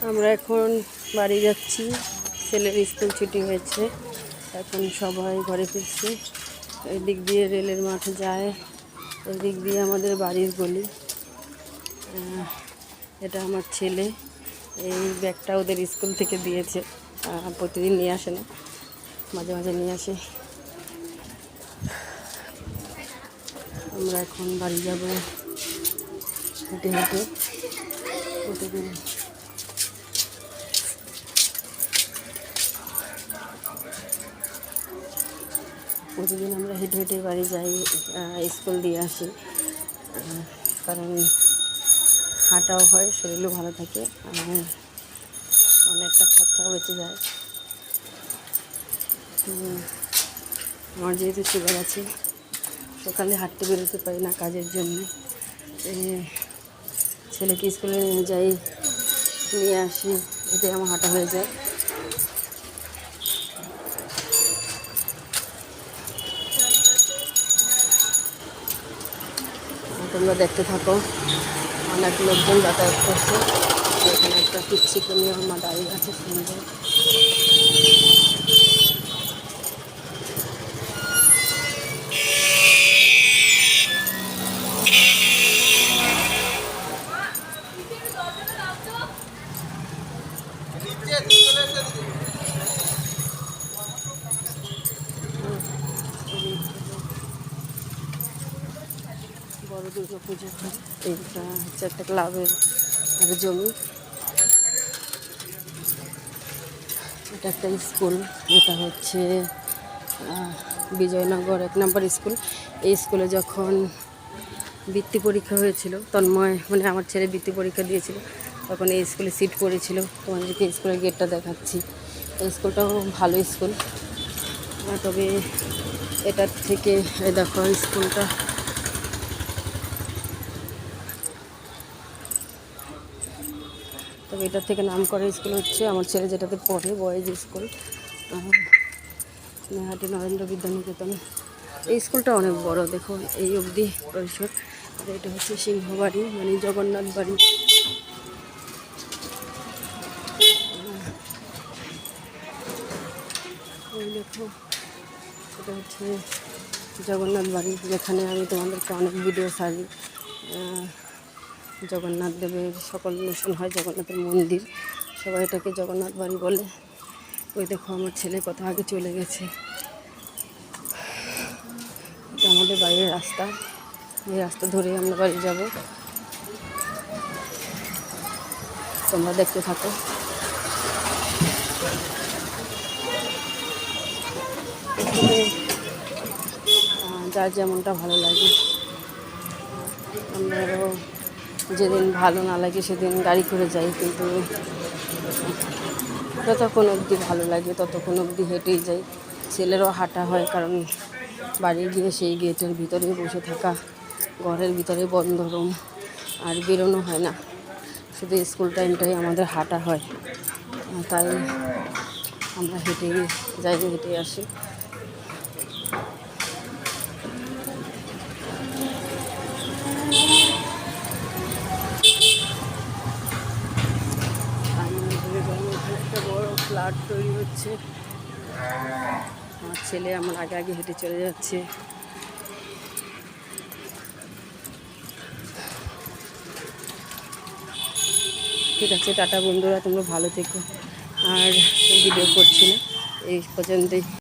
আমরা এখন বাড়ি যাচ্ছি। ছেলের স্কুল ছুটি হয়েছে, এখন সবাই ঘরে ফিরছি। এই দিক দিয়ে রেলের মাঠে যায়, এই দিক দিয়ে আমাদের বাড়ির গলি। এটা আমার ছেলে, এই ব্যাগটা ওদের স্কুল থেকে দিয়েছে। প্রতিদিন নিয়ে আসে না, মাঝে মাঝে নিয়ে আসে। আমরা এখন বাড়ি যাব হেঁটে হেঁটে। প্রতিদিন আমরা হেঁটে হেঁটে বাড়ি যাই, স্কুল দিয়ে আসি। কারণ হাঁটাও হয়, শরীরও ভালো থাকে, অনেকটা খরচাও বেঁচে যায়। আমার যেহেতু সুগার আছে, সকালে হাঁটতে বেরোতে পারি না কাজের জন্য। ছেলেকে স্কুলে নিয়ে যাই, নিয়ে আসি, এতে আমার হাঁটা হয়ে যায়। তোমরা দেখতে থাকো, অনেক লোকজন যাতায়াত করছে। এখানে একটা পিচ্ছিকে নিয়ে আমার দাঁড়িয়ে আছে, সুন্দর। বড় দুর্গা পুজো হয়। এইটা হচ্ছে একটা ক্লাবের জমি। এটা একটা স্কুল, এটা হচ্ছে বিজয়নগর 1 নম্বর স্কুল। এই স্কুলে যখন বৃত্তি পরীক্ষা হয়েছিল, তন্ময় মানে আমার ছেলে বৃত্তি পরীক্ষা দিয়েছিল, তখন এই স্কুলে সিট পড়েছিল। তোমাদেরকে স্কুলের গেটটা দেখাচ্ছি। এই স্কুলটাও ভালো স্কুল, তবে এটার থেকে দেখো স্কুলটা, তবে এটার থেকে নাম করা স্কুল হচ্ছে আমার ছেলে যেটাতে পড়ে, বয়েজ স্কুল, নেহাটি নরেন্দ্র বিদ্যানিকেতন। এই স্কুলটা অনেক বড়, দেখো এই অবধি পরিসর। এটা হচ্ছে সিংহবাড়ি, মানে জগন্নাথ বাড়ি। দেখো এটা হচ্ছে জগন্নাথ বাড়ি, যেখানে আমি তোমাদেরকে অনেক ভিডিও ছাড়ি। জগন্নাথ দেবের সকল অনুষ্ঠান হয়, জগন্নাথের মন্দির, সবাই এটাকে জগন্নাথ বাড়ি বলে। ওই দেখো আমার ছেলে কত আগে চলে গেছে। এটা আমাদের বাড়ির রাস্তা, এই রাস্তা ধরে আমরা বাড়ি যাব। তোমরা দেখতে থাকো। যার যেমনটা ভালো লাগে। আমরাও যেদিন ভালো না লাগে সেদিন গাড়ি করে যাই, কিন্তু যতক্ষণ অবধি ভালো লাগে ততক্ষণ অবধি হেঁটেই যাই। ছেলেরও হাঁটা হয়, কারণ বাড়ি গিয়ে সেই গেটের ভিতরে বসে থাকা, ঘরের ভিতরে বন্ধ রুম, আর বেরোনো হয় না। শুধু স্কুল টাইমটাই আমাদের হাঁটা হয়, তাই আমরা হেঁটে যাই, হেঁটে আসি। একটা বড় ফ্ল্যাট তৈরি হচ্ছে, আমার ছেলে আমার আগে আগে হেঁটে চলে যাচ্ছে। ঠিক আছে, টাটা বন্ধুরা, তোমরা ভালো থেকো। আর ভিডিও করছি না, এই পর্যন্তই।